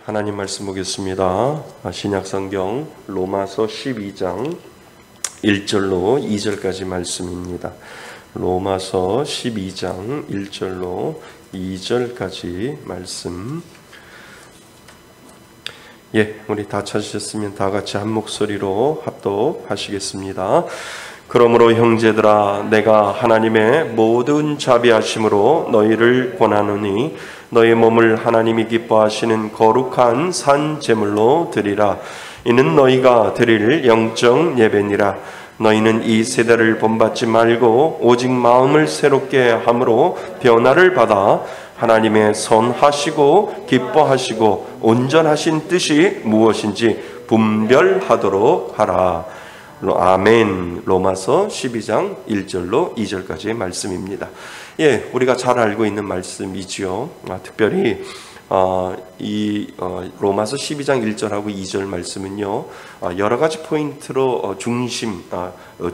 하나님 말씀 보겠습니다. 신약성경 로마서 12장 1절로 2절까지 말씀입니다. 로마서 12장 1절로 2절까지 말씀. 우리 다 찾으셨으면 다 같이 한 목소리로 합독하시겠습니다. 그러므로 형제들아, 내가 하나님의 모든 자비하심으로 너희를 권하노니 너희 몸을 하나님이 기뻐하시는 거룩한 산 제물로 드리라. 이는 너희가 드릴 영적 예배니라. 너희는 이 세대를 본받지 말고 오직 마음을 새롭게 함으로 변화를 받아 하나님의 선하시고 기뻐하시고 온전하신 뜻이 무엇인지 분별하도록 하라. 아멘. 로마서 12장 1절로 2절까지의 말씀입니다. 우리가 잘 알고 있는 말씀이지요. 특별히 로마서 12장 1절하고 2절 말씀은요, 여러 가지 포인트로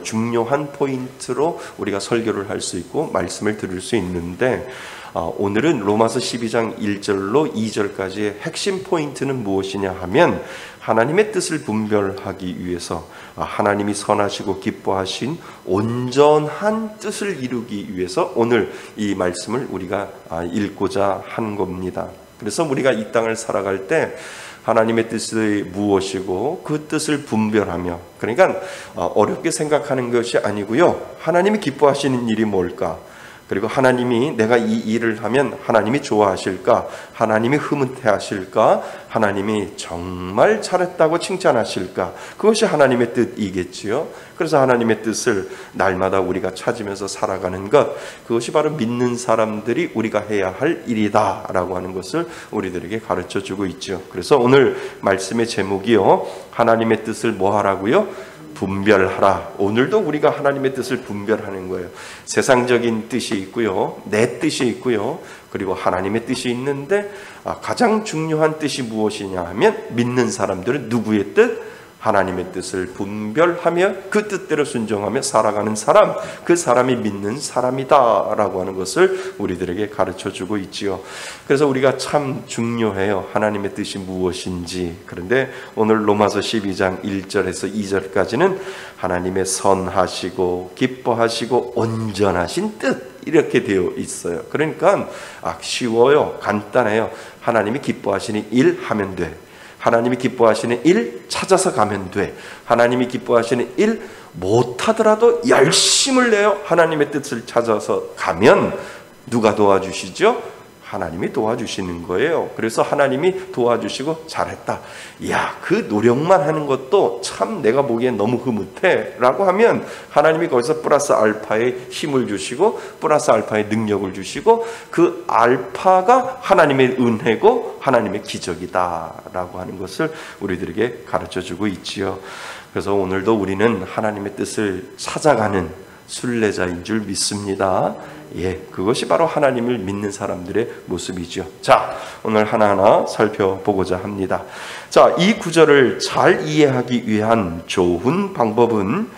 중요한 포인트로 우리가 설교를 할 수 있고 말씀을 들을 수 있는데, 오늘은 로마서 12장 1절로 2절까지의 핵심 포인트는 무엇이냐 하면, 하나님의 뜻을 분별하기 위해서 하나님이 선하시고 기뻐하신 온전한 뜻을 이루기 위해서 오늘 이 말씀을 우리가 읽고자 한 겁니다. 그래서 우리가 이 땅을 살아갈 때 하나님의 뜻이 무엇이고 그 뜻을 분별하며, 그러니까 어렵게 생각하는 것이 아니고요, 하나님이 기뻐하시는 일이 뭘까, 그리고 하나님이 내가 이 일을 하면 하나님이 좋아하실까, 하나님이 흐뭇해하실까, 하나님이 정말 잘했다고 칭찬하실까, 그것이 하나님의 뜻이겠지요. 그래서 하나님의 뜻을 날마다 우리가 찾으면서 살아가는 것, 그것이 바로 믿는 사람들이 우리가 해야 할 일이다 라고 하는 것을 우리들에게 가르쳐주고 있죠. 그래서 오늘 말씀의 제목이요, 하나님의 뜻을 뭐 하라고요? 분별하라. 오늘도 우리가 하나님의 뜻을 분별하는 거예요. 세상적인 뜻이 있고요, 내 뜻이 있고요, 그리고 하나님의 뜻이 있는데, 가장 중요한 뜻이 무엇이냐 하면 믿는 사람들은 누구의 뜻? 하나님의 뜻을 분별하며 그 뜻대로 순종하며 살아가는 사람, 그 사람이 믿는 사람이다 라고 하는 것을 우리들에게 가르쳐주고 있지요. 그래서 우리가 참 중요해요, 하나님의 뜻이 무엇인지. 그런데 오늘 로마서 12장 1절에서 2절까지는 하나님의 선하시고 기뻐하시고 온전하신 뜻, 이렇게 되어 있어요. 그러니까 쉬워요, 간단해요. 하나님이 기뻐하시는 일 하면 돼. 하나님이 기뻐하시는 일 찾아서 가면 돼. 하나님이 기뻐하시는 일 못하더라도 열심을 내어 하나님의 뜻을 찾아서 가면 누가 도와주시죠? 하나님이 도와주시는 거예요. 그래서 하나님이 도와주시고 잘했다, 그 노력만 하는 것도 참 내가 보기엔 너무 흐뭇해 라고 하면 하나님이 거기서 플러스 알파의 힘을 주시고 플러스 알파의 능력을 주시고, 그 알파가 하나님의 은혜고 하나님의 기적이다 라고 하는 것을 우리들에게 가르쳐주고 있지요. 그래서 오늘도 우리는 하나님의 뜻을 찾아가는 순례자인 줄 믿습니다. 그것이 바로 하나님을 믿는 사람들의 모습이죠. 자, 오늘 하나하나 살펴보고자 합니다. 자, 이 구절을 잘 이해하기 위한 좋은 방법은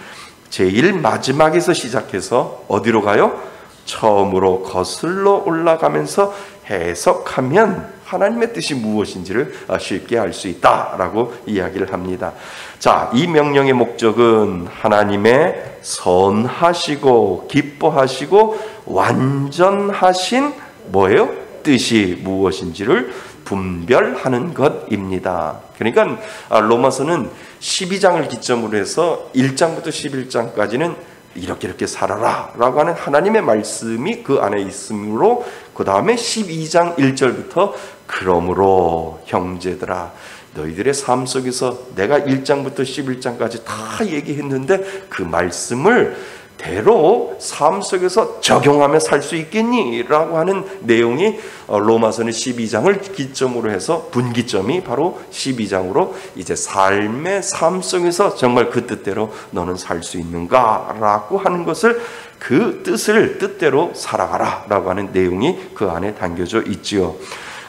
제일 마지막에서 시작해서 어디로 가요? 처음으로 거슬러 올라가면서 해석하면 하나님의 뜻이 무엇인지를 쉽게 알 수 있다라고 이야기를 합니다. 자, 이 명령의 목적은 하나님의 선하시고 기뻐하시고 완전하신 뭐예요? 뜻이 무엇인지를 분별하는 것입니다. 그러니까 로마서는 12장을 기점으로 해서 1장부터 11장까지는 이렇게 살아라 라고 하는 하나님의 말씀이 그 안에 있으므로, 그 다음에 12장 1절부터 그러므로 형제들아, 너희들의 삶 속에서 내가 1장부터 11장까지 다 얘기했는데 그 말씀을 대로 삶 속에서 적용하며 살 수 있겠니? 라고 하는 내용이 로마서는 12장을 기점으로 해서 분기점이 바로 12장으로 이제 삶의 삶 속에서 정말 그 뜻대로 너는 살 수 있는가? 라고 하는 것을, 그 뜻을 뜻대로 살아가라 라고 하는 내용이 그 안에 담겨져 있지요.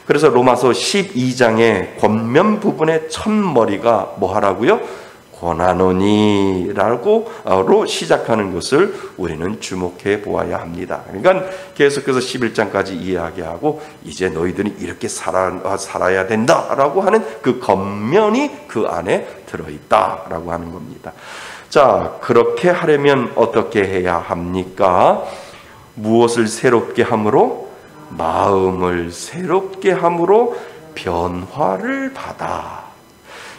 그래서 로마서 12장의 권면 부분의 첫머리가 뭐 하라고요? 권하노니라고 시작하는 것을 우리는 주목해 보아야 합니다. 그러니까 계속해서 11장까지 이야기하고 이제 너희들이 이렇게 살아야 된다라고 하는 그 겉면이 그 안에 들어있다라고 하는 겁니다. 자, 그렇게 하려면 어떻게 해야 합니까? 무엇을 새롭게 함으로? 마음을 새롭게 함으로 변화를 받아.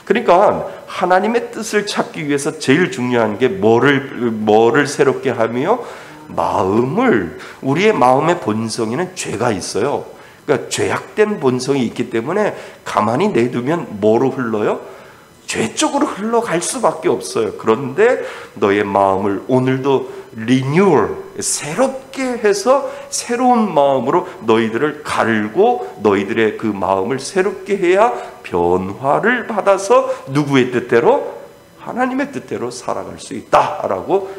그러니까 하나님의 뜻을 찾기 위해서 제일 중요한 게 뭐를 새롭게 하며? 마음을. 우리의 마음의 본성에는 죄가 있어요. 그러니까 죄악된 본성이 있기 때문에 가만히 내두면 뭐로 흘러요? 죄 쪽으로 흘러갈 수밖에 없어요. 그런데 너의 마음을 오늘도 리뉴얼, 새롭게 해서 새로운 마음으로 너희들을 갈고 너희들의 그 마음을 새롭게 해야 변화를 받아서 누구의 뜻대로? 하나님의 뜻대로 살아갈 수 있다라고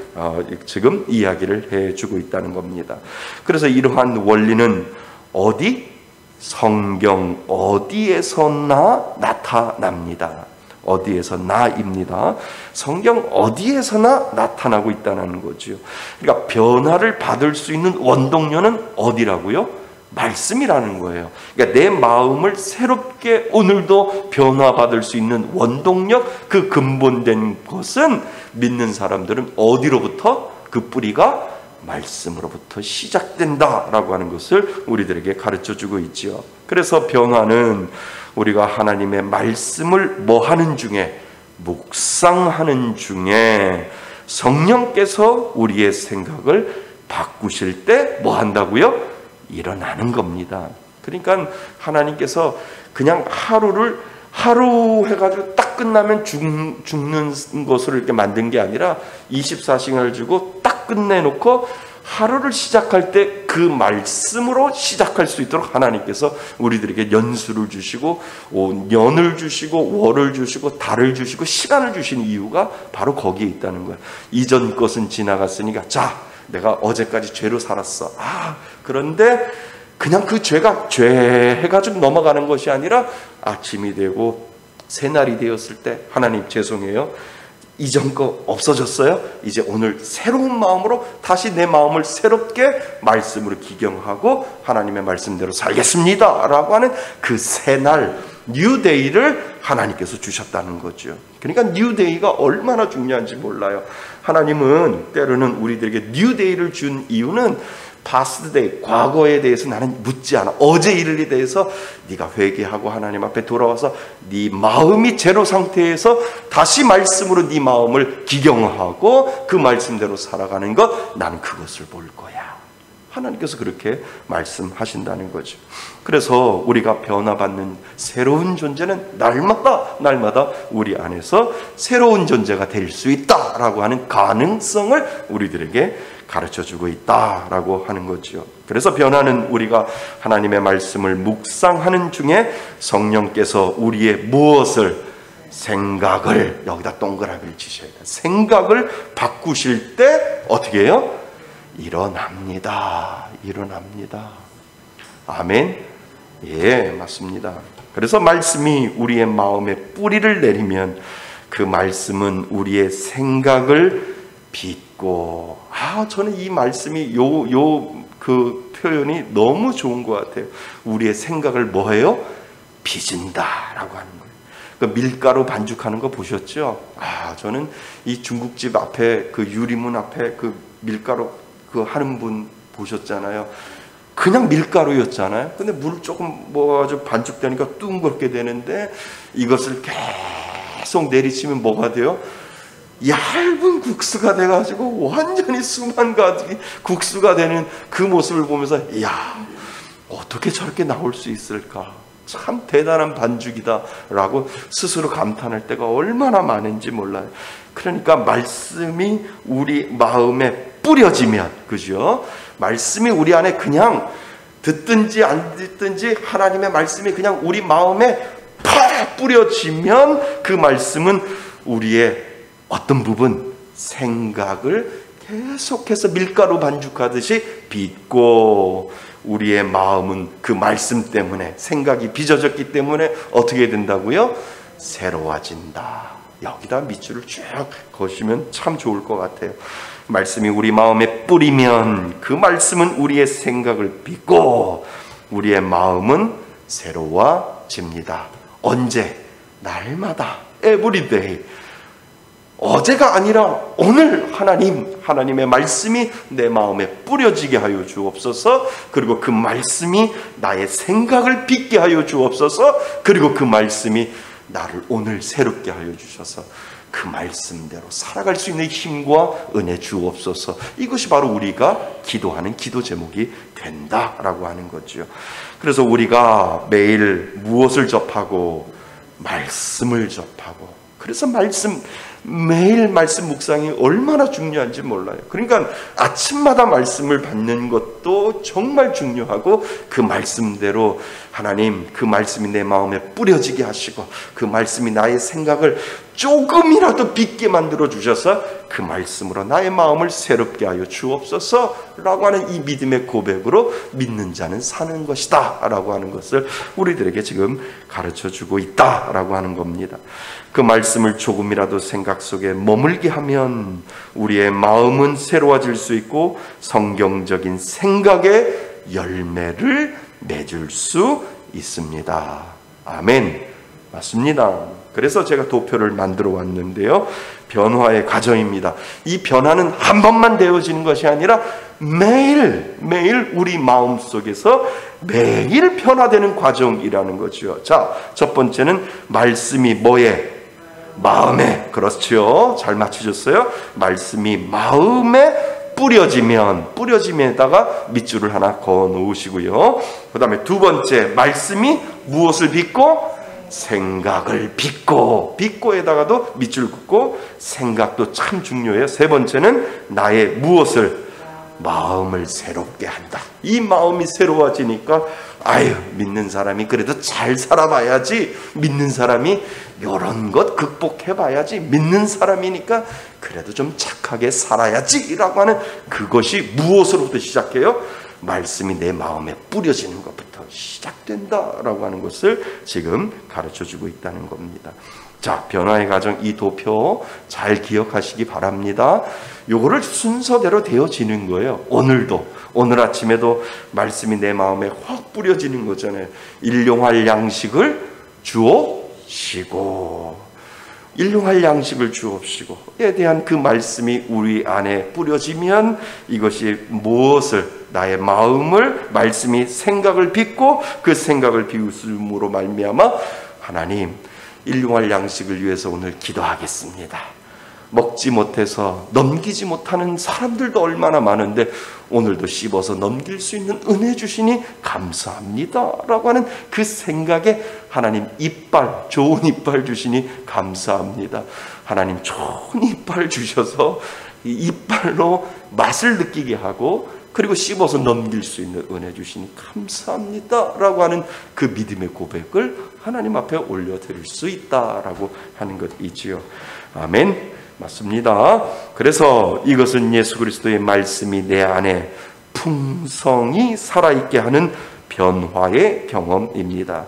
지금 이야기를 해주고 있다는 겁니다. 그래서 이러한 원리는 어디? 성경 어디에서나 나타납니다. 어디에서나입니다. 성경 어디에서나 나타나고 있다는 거죠. 그러니까 변화를 받을 수 있는 원동력은 어디라고요? 말씀이라는 거예요. 그러니까 내 마음을 새롭게 오늘도 변화받을 수 있는 원동력, 그 근본된 것은 믿는 사람들은 어디로부터? 그 뿌리가 말씀으로부터 시작된다라고 하는 것을 우리들에게 가르쳐주고 있죠. 그래서 변화는 우리가 하나님의 말씀을 뭐 하는 중에? 묵상하는 중에 성령께서 우리의 생각을 바꾸실 때 뭐 한다고요? 일어나는 겁니다. 그러니까 하나님께서 그냥 하루 해가지고 딱 끝나면 죽는 것으로 이렇게 만든 게 아니라 24시간을 주고 딱 끝내놓고 하루를 시작할 때 그 말씀으로 시작할 수 있도록 하나님께서 우리들에게 연수를 주시고 년을 주시고 월을 주시고 달을 주시고 시간을 주신 이유가 바로 거기에 있다는 거예요. 이전 것은 지나갔으니까 자, 내가 어제까지 죄로 살았어. 그런데 그냥 그 죄가 죄 해가지고 넘어가는 것이 아니라 아침이 되고 새날이 되었을 때 하나님 죄송해요. 이전 거 없어졌어요. 이제 오늘 새로운 마음으로 다시 내 마음을 새롭게 말씀으로 기경하고 하나님의 말씀대로 살겠습니다 라고 하는 그 새날 뉴데이를 하나님께서 주셨다는 거죠. 그러니까 뉴데이가 얼마나 중요한지 몰라요. 하나님은 때로는 우리들에게 뉴데이를 준 이유는 파스트데이, 과거에 대해서 나는 묻지 않아. 어제 일에 대해서 네가 회개하고 하나님 앞에 돌아와서 네 마음이 제로 상태에서 다시 말씀으로 네 마음을 기경하고 그 말씀대로 살아가는 것, 나는 그것을 볼 거야. 하나님께서 그렇게 말씀하신다는 거죠. 그래서 우리가 변화받는 새로운 존재는 날마다 우리 안에서 새로운 존재가 될 수 있다라고 하는 가능성을 우리들에게 가르쳐주고 있다라고 하는 거죠. 그래서 변화는 우리가 하나님의 말씀을 묵상하는 중에 성령께서 우리의 무엇을? 생각을, 여기다 동그라미를 치셔야 돼요. 생각을 바꾸실 때 어떻게 해요? 일어납니다. 아멘. 예, 맞습니다. 그래서 말씀이 우리의 마음에 뿌리를 내리면 그 말씀은 우리의 생각을 빚고, 저는 이 말씀이 그 표현이 너무 좋은 것 같아요. 우리의 생각을 뭐해요? 빚은다라고 하는 거예요. 그 밀가루 반죽하는 거 보셨죠? 저는 이 중국집 앞에 그 유리문 앞에 그 밀가루 그 하는 분 보셨잖아요. 그냥 밀가루였잖아요. 근데 물 조금 아주 반죽되니까 둥그렇게 되는데 이것을 계속 내리치면 뭐가 돼요? 얇은 국수가 돼가지고 완전히 수만 가지 국수가 되는 그 모습을 보면서 어떻게 저렇게 나올 수 있을까? 참 대단한 반죽이다 라고 스스로 감탄할 때가 얼마나 많은지 몰라요. 그러니까 말씀이 우리 마음에 뿌려지면, 그죠? 말씀이 우리 안에 그냥 듣든지 안 듣든지 하나님의 말씀이 그냥 우리 마음에 팍 뿌려지면 그 말씀은 우리의 어떤 부분, 생각을 계속해서 밀가루 반죽하듯이 빚고, 우리의 마음은 그 말씀 때문에, 생각이 빚어졌기 때문에 어떻게 된다고요? 새로워진다. 여기다 밑줄을 쭉 거시면 참 좋을 것 같아요. 말씀이 우리 마음에 뿌리면 그 말씀은 우리의 생각을 빚고 우리의 마음은 새로워집니다. 언제? 날마다. Every day. 어제가 아니라 오늘 하나님의 말씀이 내 마음에 뿌려지게 하여 주옵소서. 그리고 그 말씀이 나의 생각을 빚게 하여 주옵소서. 그리고 그 말씀이 나를 오늘 새롭게 하여 주셔서 그 말씀대로 살아갈 수 있는 힘과 은혜 주옵소서. 이것이 바로 우리가 기도하는 기도 제목이 된다라고 하는 거죠. 그래서 우리가 매일 무엇을 접하고? 말씀을 접하고. 그래서 매일 말씀 묵상이 얼마나 중요한지 몰라요. 그러니까 아침마다 말씀을 받는 것도 정말 중요하고, 그 말씀대로 하나님, 그 말씀이 내 마음에 뿌려지게 하시고 그 말씀이 나의 생각을 조금이라도 빚게 만들어 주셔서 그 말씀으로 나의 마음을 새롭게 하여 주옵소서 라고 하는 이 믿음의 고백으로 믿는 자는 사는 것이다 라고 하는 것을 우리들에게 지금 가르쳐 주고 있다 라고 하는 겁니다. 그 말씀을 조금이라도 생각 속에 머물게 하면 우리의 마음은 새로워질 수 있고 성경적인 생각의 열매를 맺을 수 있습니다. 아멘. 맞습니다. 그래서 제가 도표를 만들어 왔는데요, 변화의 과정입니다. 이 변화는 한 번만 되어지는 것이 아니라 매일 우리 마음속에서 매일 변화되는 과정이라는 거죠. 자, 첫 번째는 말씀이 뭐에? 마음에. 그렇죠. 잘 맞추셨어요. 말씀이 마음에 뿌려짐에다가 밑줄을 하나 그어 놓으시고요. 그 다음에 두 번째, 말씀이 무엇을 빚고? 생각을 빚고에다가도 밑줄 긋고, 생각도 참 중요해요. 세 번째는 나의 무엇을? 마음을 새롭게 한다. 이 마음이 새로워지니까 믿는 사람이 그래도 잘 살아봐야지, 믿는 사람이 이런 것 극복해봐야지, 믿는 사람이니까 그래도 좀 착하게 살아야지 라고 하는, 그것이 무엇으로부터 시작해요? 말씀이 내 마음에 뿌려지는 것부터 시작된다라고 하는 것을 지금 가르쳐주고 있다는 겁니다. 자, 변화의 과정, 이 도표 잘 기억하시기 바랍니다. 요거를 순서대로 되어지는 거예요. 오늘 아침에도 말씀이 내 마음에 확 뿌려지는 거잖아요. 일용할 양식을 주옵시고, 에 대한 그 말씀이 우리 안에 뿌려지면 이것이 무엇을? 나의 마음을, 말씀이 생각을 빚고 그 생각을 비웃음으로 말미암아 하나님, 일용할 양식을 위해서 오늘 기도하겠습니다. 먹지 못해서 넘기지 못하는 사람들도 얼마나 많은데 오늘도 씹어서 넘길 수 있는 은혜 주시니 감사합니다 라고 하는 그 생각에 하나님, 좋은 이빨 주시니 감사합니다. 하나님, 좋은 이빨 주셔서 이 이빨로 맛을 느끼게 하고 그리고 씹어서 넘길 수 있는 은혜 주시니 감사합니다 라고 하는 그 믿음의 고백을 하나님 앞에 올려드릴 수 있다라고 하는 것이지요. 아멘. 맞습니다. 그래서 이것은 예수 그리스도의 말씀이 내 안에 풍성히 살아있게 하는 변화의 경험입니다.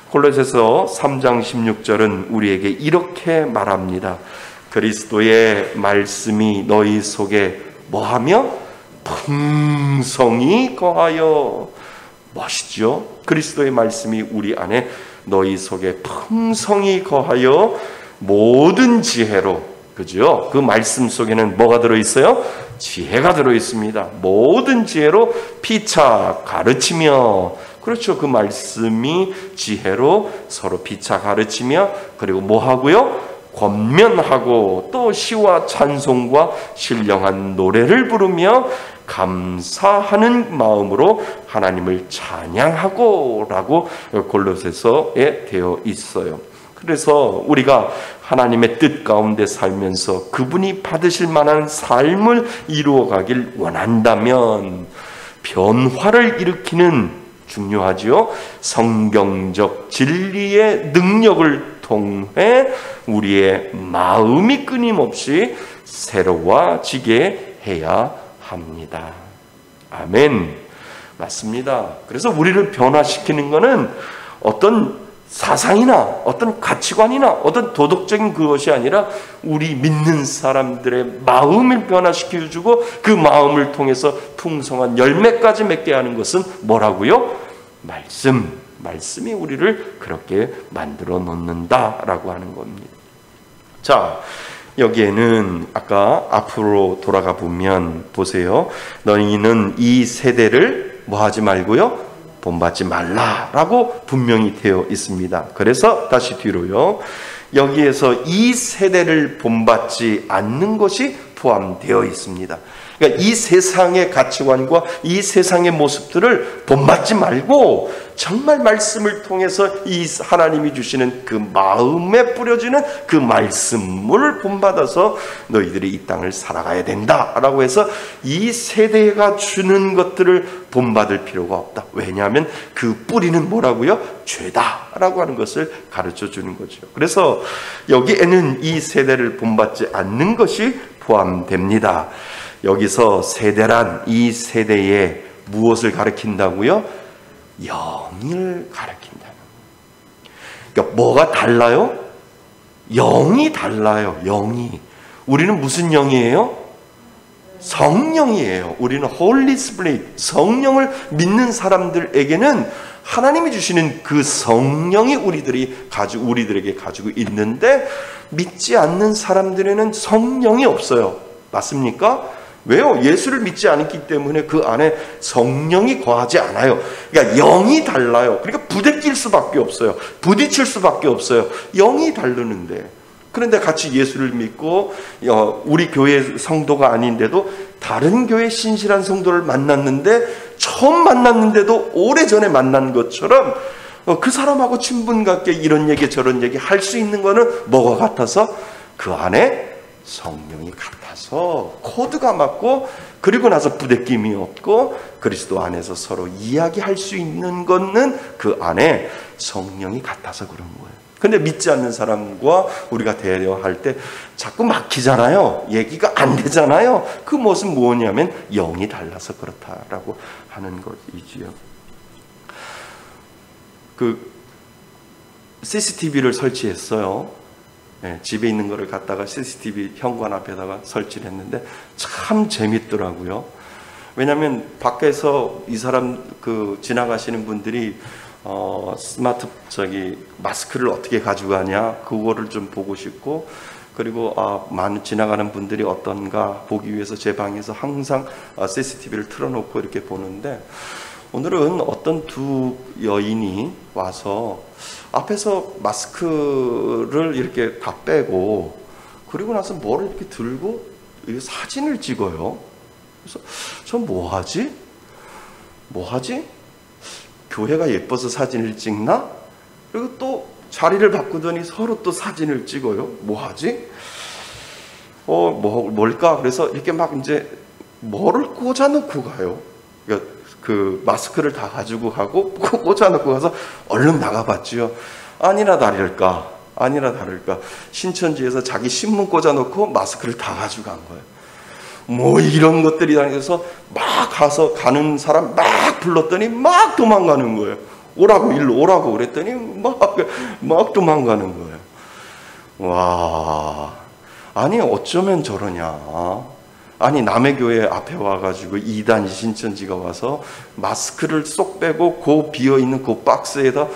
골로새서 3장 16절은 우리에게 이렇게 말합니다. 그리스도의 말씀이 너희 속에 뭐하며? 풍성히 거하여. 멋있죠? 그리스도의 말씀이 우리 안에 너희 속에 풍성히 거하여 모든 지혜로, 그죠? 그 말씀 속에는 뭐가 들어있어요? 지혜가 들어있습니다. 모든 지혜로 피차 가르치며, 그렇죠. 그 말씀이 지혜로 서로 피차 가르치며, 그리고 뭐 하고요? 권면하고, 또 시와 찬송과 신령한 노래를 부르며 감사하는 마음으로 하나님을 찬양하고 라고 골로새서에 되어 있어요. 그래서 우리가 하나님의 뜻 가운데 살면서 그분이 받으실 만한 삶을 이루어가길 원한다면 변화를 일으키는, 중요하지요, 성경적 진리의 능력을 통해 우리의 마음이 끊임없이 새로워지게 해야 합니다. 아멘. 맞습니다. 그래서 우리를 변화시키는 것은 어떤 사상이나 어떤 가치관이나 어떤 도덕적인 그것이 아니라 우리 믿는 사람들의 마음을 변화시켜주고 그 마음을 통해서 풍성한 열매까지 맺게 하는 것은 뭐라고요? 말씀이 우리를 그렇게 만들어 놓는다라고 하는 겁니다. 자, 여기에는 아까 앞으로 돌아가 보면 보세요. 너희는 이 세대를 뭐 하지 말고요? 본받지 말라라고 분명히 되어 있습니다. 그래서 다시 뒤로요. 여기에서 이 세대를 본받지 않는 것이 포함되어 있습니다. 그러니까 이 세상의 가치관과 이 세상의 모습들을 본받지 말고 정말 말씀을 통해서 이 하나님이 주시는 그 마음에 뿌려지는 그 말씀을 본받아서 너희들이 이 땅을 살아가야 된다라고 해서 이 세대가 주는 것들을 본받을 필요가 없다. 왜냐하면 그 뿌리는 뭐라고요? 죄다라고 하는 것을 가르쳐 주는 거죠. 그래서 여기에는 이 세대를 본받지 않는 것이 포함됩니다. 여기서 세대란 이 세대에 무엇을 가리킨다고요? 영을 가리킨다는 거예요. 그러니까 뭐가 달라요? 영이 달라요. 영이. 우리는 무슨 영이에요? 성령이에요. 우리는 Holy Spirit, 성령을 믿는 사람들에게는 하나님이 주시는 그 성령이 우리들에게 가지고 있는데 믿지 않는 사람들에는 성령이 없어요. 맞습니까? 왜요? 예수를 믿지 않기 때문에 그 안에 성령이 거하지 않아요. 그러니까 영이 달라요. 그러니까 부대낄 수밖에 없어요. 부딪힐 수밖에 없어요. 영이 다르는데. 그런데 같이 예수를 믿고 우리 교회 성도가 아닌데도 다른 교회 신실한 성도를 만났는데 처음 만났는데도 오래전에 만난 것처럼 그 사람하고 친분같게 이런 얘기 저런 얘기 할 수 있는 거는 뭐가 같아서 그 안에 성령이 같아서 코드가 맞고 그리고 나서 부대낌이 없고 그리스도 안에서 서로 이야기할 수 있는 것은 그 안에 성령이 같아서 그런 거예요. 근데 믿지 않는 사람과 우리가 대화할 때 자꾸 막히잖아요. 얘기가 안 되잖아요. 그 무엇은 뭐냐면 영이 달라서 그렇다라고 하는 것이지요. 그 CCTV를 설치했어요. 네, 집에 있는 거를 갖다가 CCTV 현관 앞에다가 설치를 했는데 참 재밌더라고요. 왜냐하면 밖에서 이 사람 지나가시는 분들이 마스크를 어떻게 가져가냐 그거를 좀 보고 싶고 그리고 많은 지나가는 분들이 어떤가 보기 위해서 제 방에서 항상 CCTV를 틀어놓고 이렇게 보는데 오늘은 어떤 두 여인이 와서 앞에서 마스크를 이렇게 다 빼고 그리고 나서 뭐를 이렇게 들고 사진을 찍어요. 그래서 전 뭐하지? 교회가 예뻐서 사진을 찍나? 그리고 또 자리를 바꾸더니 서로 또 사진을 찍어요. 뭐하지? 뭘까? 그래서 이렇게 막 이제 뭐를 꽂아놓고 가요. 그러니까 그 마스크를 다 가지고 가고 꽂아놓고 가서 얼른 나가봤지요. 아니나 다를까 신천지에서 자기 신문 꽂아놓고 마스크를 다 가지고 간 거예요. 뭐 이런 것들이 다니면서 막 가는 사람 막 불렀더니 막 도망가는 거예요. 일로 오라고 그랬더니 막 도망가는 거예요. 와, 아니 어쩌면 저러냐. 아니 남의 교회 앞에 와가지고 이단 신천지가 와서 마스크를 쏙 빼고 그 비어있는 그 박스에다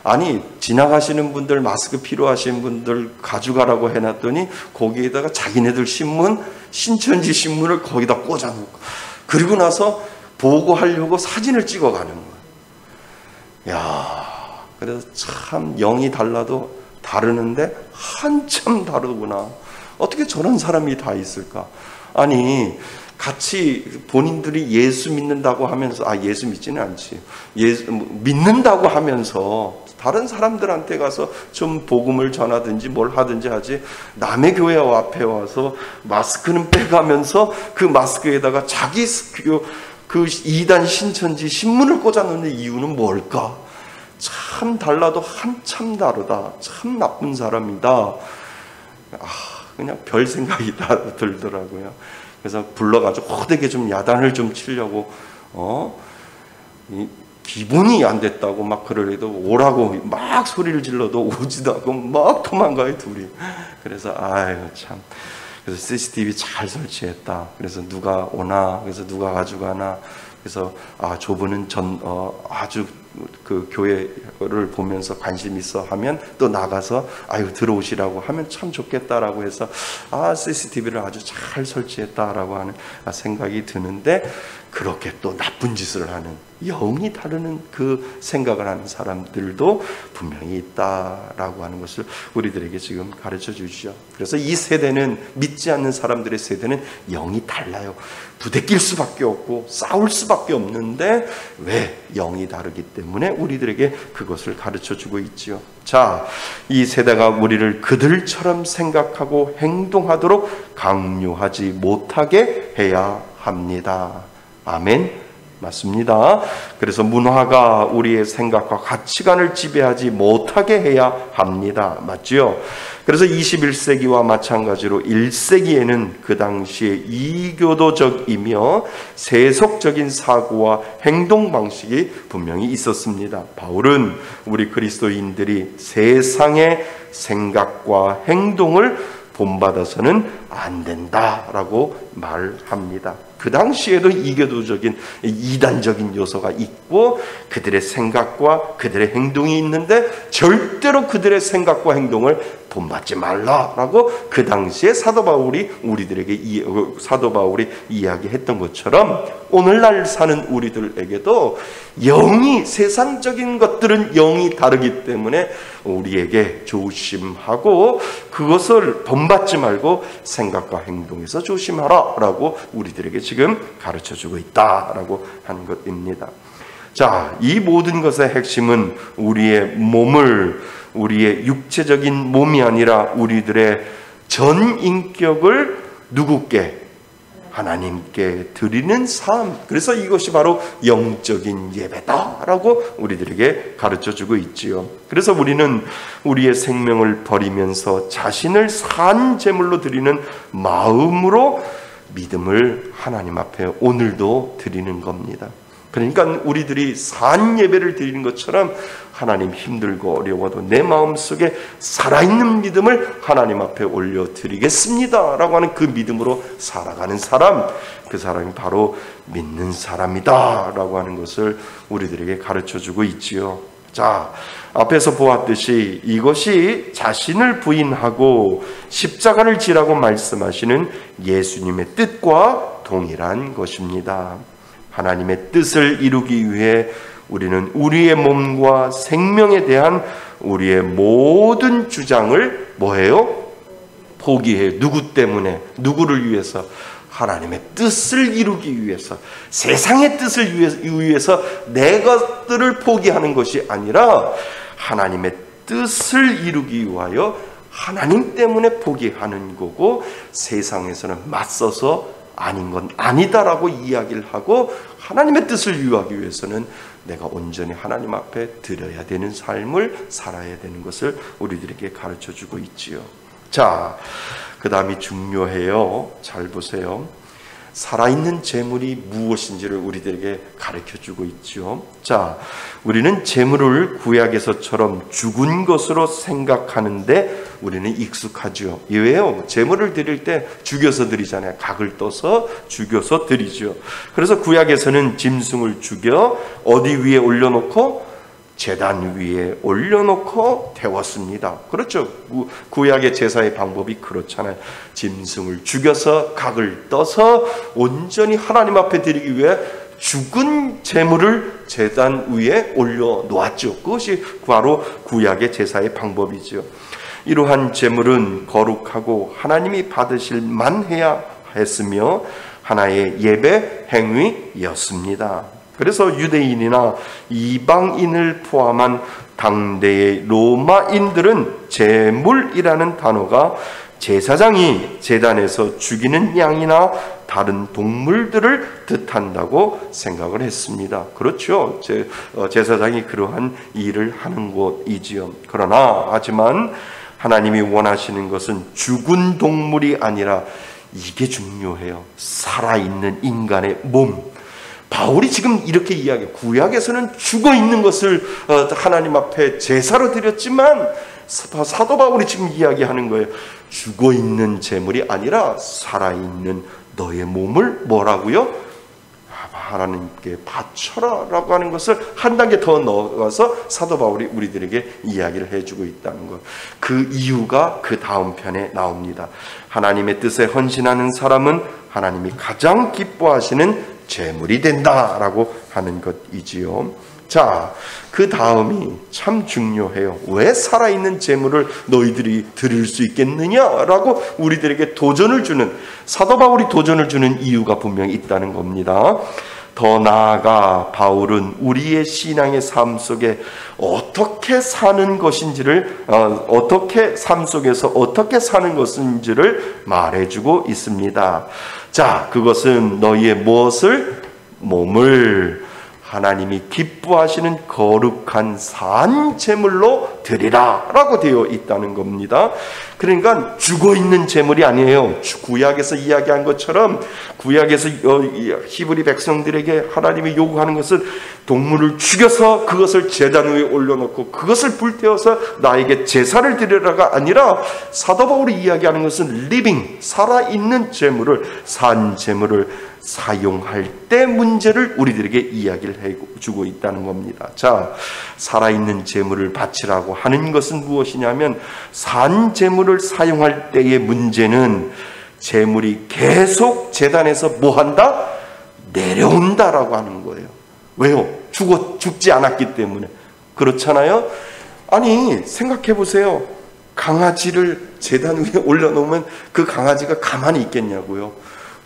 아니 지나가시는 분들 마스크 필요하신 분들 가져가라고 해놨더니 거기에다가 자기네들 신천지 신문을 거기다 꽂아놓고 그리고 나서 보고하려고 사진을 찍어가는 거예요. 야, 그래서 참 영이 달라도 다르는데 한참 다르구나. 어떻게 저런 사람이 다 있을까? 아니 같이 본인들이 예수 믿는다고 하면서 예수 믿지는 않지. 믿는다고 하면서 다른 사람들한테 가서 좀 복음을 전하든지 뭘 하든지 하지 남의 교회 앞에 와서 마스크는 빼가면서 그 마스크에다가 자기 그 이단 신천지 신문을 꽂아놓는 이유는 뭘까? 참 달라도 한참 다르다. 참 나쁜 사람이다. 그냥 별 생각이 다 들더라고요. 그래서 불러가지고 호되게 좀 야단을 좀 치려고 기분이 안 됐다고 막 그러래도 오라고 막 소리를 질러도 오지도 않고 막 도망가요, 둘이. 그래서 아유 참. 그래서 CCTV 잘 설치했다. 그래서 누가 오나, 그래서 누가 가져가나. 그래서 저분은 아주 그 교회를 보면서 관심 있어 하면 또 나가서 아유 들어오시라고 하면 참 좋겠다라고 해서 CCTV를 아주 잘 설치했다라고 하는 생각이 드는데, 그렇게 또 나쁜 짓을 하는, 영이 다르는 그 생각을 하는 사람들도 분명히 있다라고 하는 것을 우리들에게 지금 가르쳐 주시죠. 그래서 이 세대는, 믿지 않는 사람들의 세대는 영이 달라요. 부대낄 수밖에 없고 싸울 수밖에 없는데, 왜? 영이 다르기 때문에 우리들에게 그것을 가르쳐 주고 있지요. 자, 이 세대가 우리를 그들처럼 생각하고 행동하도록 강요하지 못하게 해야 합니다. 아멘. 맞습니다. 그래서 문화가 우리의 생각과 가치관을 지배하지 못하게 해야 합니다. 맞죠? 그래서 21세기와 마찬가지로 1세기에는 그 당시에 이교도적이며 세속적인 사고와 행동 방식이 분명히 있었습니다. 바울은 우리 그리스도인들이 세상의 생각과 행동을 본받아서는 안 된다라고 말합니다. 그 당시에도 이교도적인 이단적인 요소가 있고 그들의 생각과 그들의 행동이 있는데, 절대로 그들의 생각과 행동을 본받지 말라라고 그 당시에 사도 바울이 이야기했던 것처럼, 오늘날 사는 우리들에게도 영이, 세상적인 것들은 영이 다르기 때문에 우리에게 조심하고 그것을 본받지 말고 생각과 행동에서 조심하라라고 우리들에게 지금 가르쳐주고 있다라고 하는 것입니다. 자, 이 모든 것의 핵심은 우리의 우리의 육체적인 몸이 아니라 우리들의 전 인격을 누구께? 하나님께 드리는 삶. 그래서 이것이 바로 영적인 예배다라고 우리들에게 가르쳐주고 있지요. 그래서 우리는 우리의 생명을 버리면서 자신을 산 제물로 드리는 마음으로 믿음을 하나님 앞에 오늘도 드리는 겁니다. 그러니까 우리들이 산 예배를 드리는 것처럼 하나님, 힘들고 어려워도 내 마음속에 살아있는 믿음을 하나님 앞에 올려드리겠습니다 라고 하는 그 믿음으로 살아가는 사람, 그 사람이 바로 믿는 사람이다 라고 하는 것을 우리들에게 가르쳐주고 있지요. 자, 앞에서 보았듯이 이것이 자신을 부인하고 십자가를 지라고 말씀하시는 예수님의 뜻과 동일한 것입니다. 하나님의 뜻을 이루기 위해 우리는 우리의 몸과 생명에 대한 우리의 모든 주장을 뭐해요? 포기해요. 누구 때문에? 누구를 위해서? 하나님의 뜻을 이루기 위해서, 세상의 뜻을 위해서 내 것들을 포기하는 것이 아니라 하나님의 뜻을 이루기 위하여 하나님 때문에 포기하는 거고, 세상에서는 맞서서 아닌 건 아니다라고 이야기를 하고 하나님의 뜻을 이루기 위해서는 내가 온전히 하나님 앞에 드려야 되는 삶을 살아야 되는 것을 우리들에게 가르쳐주고 있지요. 자, 그 다음이 중요해요. 잘 보세요. 살아있는 재물이 무엇인지를 우리들에게 가르쳐주고 있죠. 자, 우리는 재물을 구약에서처럼 죽은 것으로 생각하는데 우리는 익숙하죠. 왜요? 재물을 드릴 때 죽여서 드리잖아요. 각을 떠서 죽여서 드리죠. 그래서 구약에서는 짐승을 죽여 어디 위에 올려놓고? 제단 위에 올려놓고 태웠습니다. 그렇죠. 구약의 제사의 방법이 그렇잖아요. 짐승을 죽여서 각을 떠서 온전히 하나님 앞에 드리기 위해 죽은 제물을 제단 위에 올려놓았죠. 그것이 바로 구약의 제사의 방법이죠. 이러한 제물은 거룩하고 하나님이 받으실 만해야 했으며 하나의 예배 행위였습니다. 그래서 유대인이나 이방인을 포함한 당대의 로마인들은 제물이라는 단어가 제사장이 제단에서 죽이는 양이나 다른 동물들을 뜻한다고 생각을 했습니다. 그렇죠. 제사장이 그러한 일을 하는 곳이지요. 하지만 하나님이 원하시는 것은 죽은 동물이 아니라, 이게 중요해요. 살아있는 인간의 몸, 바울이 지금 이렇게 이야기해요. 구약에서는 죽어 있는 것을 하나님 앞에 제사로 드렸지만 사도 바울이 지금 이야기하는 거예요. 죽어 있는 제물이 아니라 살아있는 너의 몸을 뭐라고요? 하나님께 바쳐라 라고 하는 것을 한 단계 더 넣어서 사도 바울이 우리들에게 이야기를 해주고 있다는 것. 그 이유가 그 다음 편에 나옵니다. 하나님의 뜻에 헌신하는 사람은 하나님이 가장 기뻐하시는 제물이 된다라고 하는 것이지요. 자, 그 다음이 참 중요해요. 왜 살아있는 제물을 너희들이 드릴 수 있겠느냐라고 우리들에게 도전을 주는, 사도 바울이 도전을 주는 이유가 분명히 있다는 겁니다. 더 나아가 바울은 우리의 신앙의 삶 속에 어떻게 사는 것인지를, 어떻게 삶 속에서 어떻게 사는 것인지를 말해주고 있습니다. 자, 그것은 너희의 무엇을? 몸을 하나님이 기뻐하시는 거룩한 산 제물로 드리라 라고 되어 있다는 겁니다. 그러니까 죽어있는 제물이 아니에요. 구약에서 이야기한 것처럼, 구약에서 히브리 백성들에게 하나님이 요구하는 것은 동물을 죽여서 그것을 제단 위에 올려놓고 그것을 불태워서 나에게 제사를 드리라가 아니라, 사도 바울이 이야기하는 것은 리빙, 살아있는 제물을, 산 제물을 사용할 때 문제를 우리들에게 이야기를 해주고 있다는 겁니다. 자, 살아있는 제물을 바치라고 하는 것은 무엇이냐면, 산 제물을 사용할 때의 문제는 제물이 계속 제단에서 뭐한다? 내려온다라고 하는 거예요. 왜요? 죽지 않았기 때문에. 그렇잖아요? 아니, 생각해 보세요. 강아지를 제단 위에 올려놓으면 그 강아지가 가만히 있겠냐고요.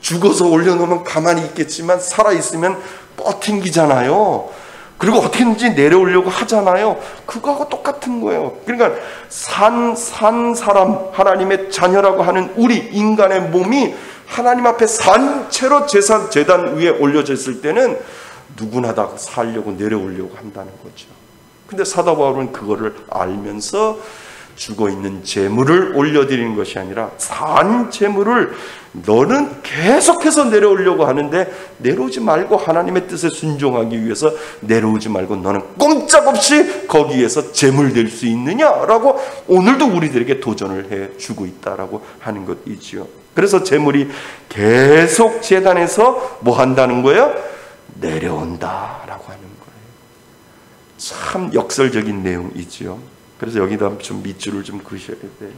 죽어서 올려놓으면 가만히 있겠지만 살아있으면 뻗팅기잖아요. 그리고 어떻게든지 내려오려고 하잖아요. 그거하고 똑같은 거예요. 그러니까 산 사람, 하나님의 자녀라고 하는 우리 인간의 몸이 하나님 앞에 산채로 제단 위에 올려져 있을 때는 누구나 다 살려고 내려오려고 한다는 거죠. 근데 사도 바울은 그거를 알면서 죽어있는 제물을 올려드리는 것이 아니라 산 제물을 너는 계속해서 내려오려고 하는데 내려오지 말고 하나님의 뜻에 순종하기 위해서 내려오지 말고 너는 꼼짝없이 거기에서 제물 될 수 있느냐라고 오늘도 우리들에게 도전을 해주고 있다라고 하는 것이지요. 그래서 제물이 계속 제단에서 뭐 한다는 거예요? 내려온다라고 하는 거예요. 참 역설적인 내용이지요. 그래서 여기다 좀 밑줄을 좀 그으셔야 돼요.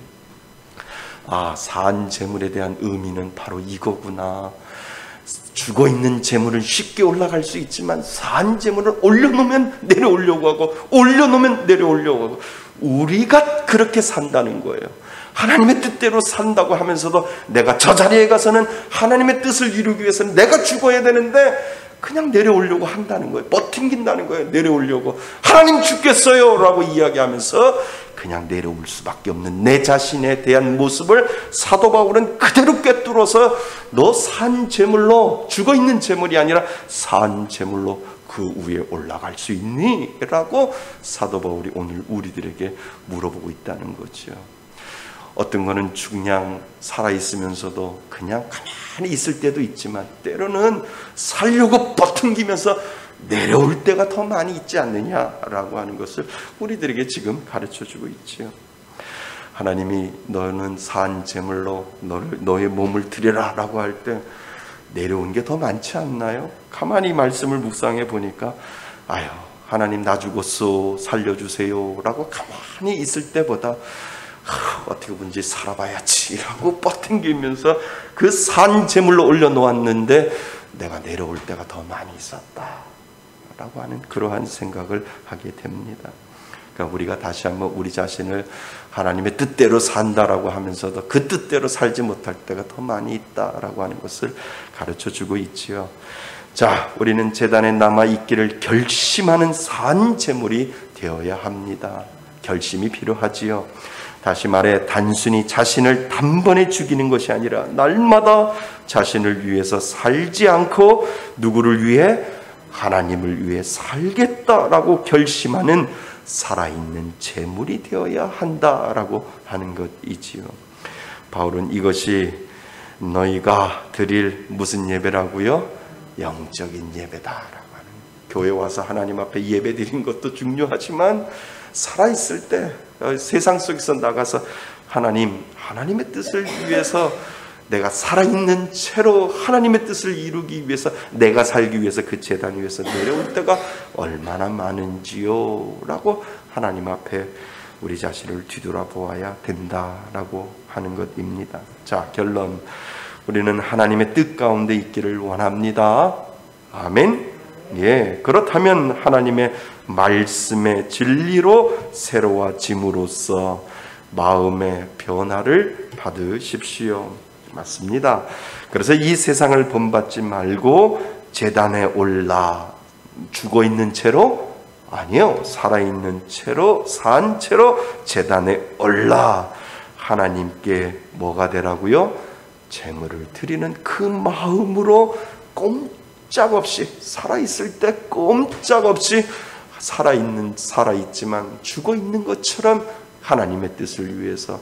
아, 산 제물에 대한 의미는 바로 이거구나. 죽어있는 제물은 쉽게 올라갈 수 있지만 산 제물을 올려놓으면 내려오려고 하고 올려놓으면 내려오려고 하고, 우리가 그렇게 산다는 거예요. 하나님의 뜻대로 산다고 하면서도 내가 저 자리에 가서는 하나님의 뜻을 이루기 위해서는 내가 죽어야 되는데 그냥 내려오려고 한다는 거예요. 버팅긴다는 거예요. 내려오려고. 하나님 죽겠어요 라고 이야기하면서 그냥 내려올 수밖에 없는 내 자신에 대한 모습을 사도 바울은 그대로 꿰뚫어서 너 산 제물로, 죽어있는 제물이 아니라 산 제물로 그 위에 올라갈 수 있니? 라고 사도 바울이 오늘 우리들에게 물어보고 있다는 거죠. 어떤 거는 그냥 살아있으면서도 그냥 가만히 있을 때도 있지만 때로는 살려고 버팅기면서 내려올 때가 더 많이 있지 않느냐라고 하는 것을 우리들에게 지금 가르쳐주고 있지요. 하나님이 너는 산 제물로 너의 몸을 드려라 라고 할 때 내려온 게 더 많지 않나요? 가만히 말씀을 묵상해 보니까 아유, 하나님 나 죽었어 살려주세요 라고 가만히 있을 때보다 어떻게 보든지 살아봐야지 라고 뻗팅기면서 그 산 제물로 올려놓았는데 내가 내려올 때가 더 많이 있었다 라고 하는 그러한 생각을 하게 됩니다. 그러니까 우리가 다시 한번 우리 자신을 하나님의 뜻대로 산다라고 하면서도 그 뜻대로 살지 못할 때가 더 많이 있다라고 하는 것을 가르쳐주고 있지요. 자, 우리는 제단에 남아있기를 결심하는 산 제물이 되어야 합니다. 결심이 필요하지요. 다시 말해 단순히 자신을 단번에 죽이는 것이 아니라 날마다 자신을 위해서 살지 않고 누구를 위해? 하나님을 위해 살겠다라고 결심하는 살아있는 제물이 되어야 한다라고 하는 것이지요. 바울은 이것이 너희가 드릴 무슨 예배라고요? 영적인 예배다라고 하는, 교회 와서 하나님 앞에 예배 드리는 것도 중요하지만 살아있을 때 세상 속에서 나가서 하나님의 뜻을 위해서 내가 살아있는 채로 하나님의 뜻을 이루기 위해서, 내가 살기 위해서 그 제단 위에서 내려올 때가 얼마나 많은지요 라고 하나님 앞에 우리 자신을 뒤돌아보아야 된다라고 하는 것입니다. 자, 결론, 우리는 하나님의 뜻 가운데 있기를 원합니다. 아멘. 예, 그렇다면 하나님의 말씀의 진리로 새로워짐으로써 마음의 변화를 받으십시오. 맞습니다. 그래서 이 세상을 본받지 말고 제단에 올라 죽어있는 채로, 아니요, 살아있는 채로, 산 채로 제단에 올라 하나님께 뭐가 되라고요? 제물을 드리는 그 마음으로 꼼짝없이, 살아있을 때 꼼짝없이 살아있지만 죽어있는 것처럼 하나님의 뜻을 위해서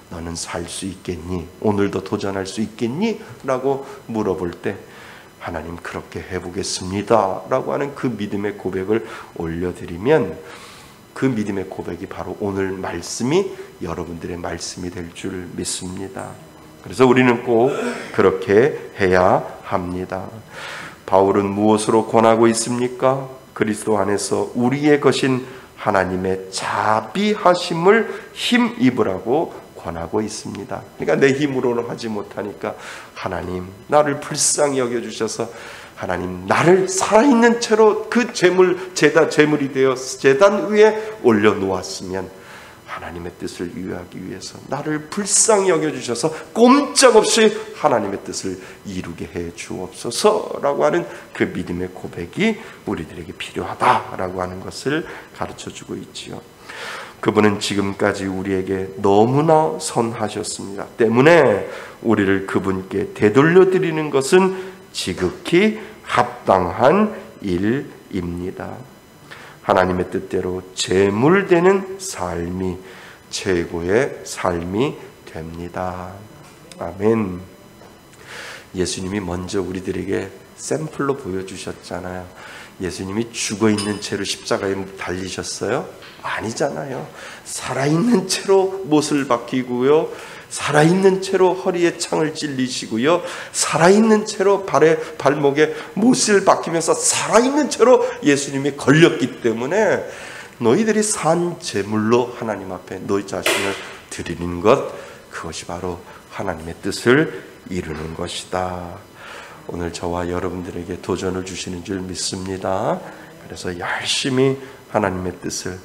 너는 살 수 있겠니? 오늘도 도전할 수 있겠니? 라고 물어볼 때 하나님 그렇게 해보겠습니다 라고 하는 그 믿음의 고백을 올려드리면, 그 믿음의 고백이 바로 오늘 말씀이 여러분들의 말씀이 될 줄 믿습니다. 그래서 우리는 꼭 그렇게 해야 합니다. 바울은 무엇으로 권하고 있습니까? 그리스도 안에서 우리의 것인 하나님의 자비하심을 힘입으라고 권하고 있습니다. 그러니까 내 힘으로는 하지 못하니까 하나님 나를 불쌍히 여겨주셔서 하나님 나를 살아있는 채로 그 제물이 되어 제단 위에 올려놓았으면 하나님의 뜻을 이루기 위해서 나를 불쌍히 여겨주셔서 꼼짝없이 하나님의 뜻을 이루게 해 주옵소서라고 하는 그 믿음의 고백이 우리들에게 필요하다라고 하는 것을 가르쳐주고 있지요. 그분은 지금까지 우리에게 너무나 선하셨습니다. 때문에 우리를 그분께 되돌려드리는 것은 지극히 합당한 일입니다. 하나님의 뜻대로 제물되는 삶이 최고의 삶이 됩니다. 아멘. 예수님이 먼저 우리들에게 샘플로 보여주셨잖아요. 예수님이 죽어있는 채로 십자가에 달리셨어요? 아니잖아요. 살아있는 채로 못을 박히고요, 살아있는 채로 허리에 창을 찔리시고요, 살아있는 채로 발목에 못을 박히면서 살아있는 채로 예수님이 걸렸기 때문에 너희들이 산 제물로 하나님 앞에 너희 자신을 드리는 것, 그것이 바로 하나님의 뜻을 이루는 것이다. 오늘 저와 여러분들에게 도전을 주시는 줄 믿습니다. 그래서 열심히 하나님의 뜻을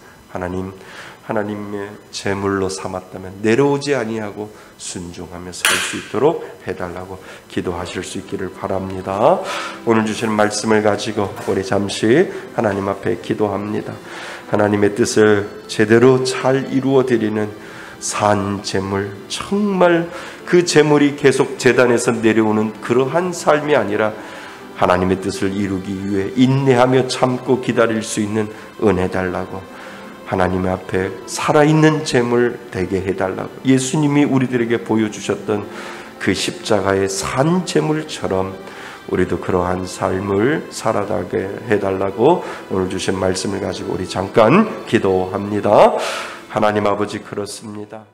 하나님의 제물로 삼았다면 내려오지 아니하고 순종하며 살 수 있도록 해달라고 기도하실 수 있기를 바랍니다. 오늘 주시는 말씀을 가지고 우리 잠시 하나님 앞에 기도합니다. 하나님의 뜻을 제대로 잘 이루어 드리는 산 제물, 정말 그 제물이 계속 제단에서 내려오는 그러한 삶이 아니라 하나님의 뜻을 이루기 위해 인내하며 참고 기다릴 수 있는 은혜 달라고, 하나님 앞에 살아있는 제물 되게 해달라고, 예수님이 우리들에게 보여주셨던 그 십자가의 산 제물처럼 우리도 그러한 삶을 살아가게 해달라고 오늘 주신 말씀을 가지고 우리 잠깐 기도합니다. 하나님 아버지, 그렇습니다.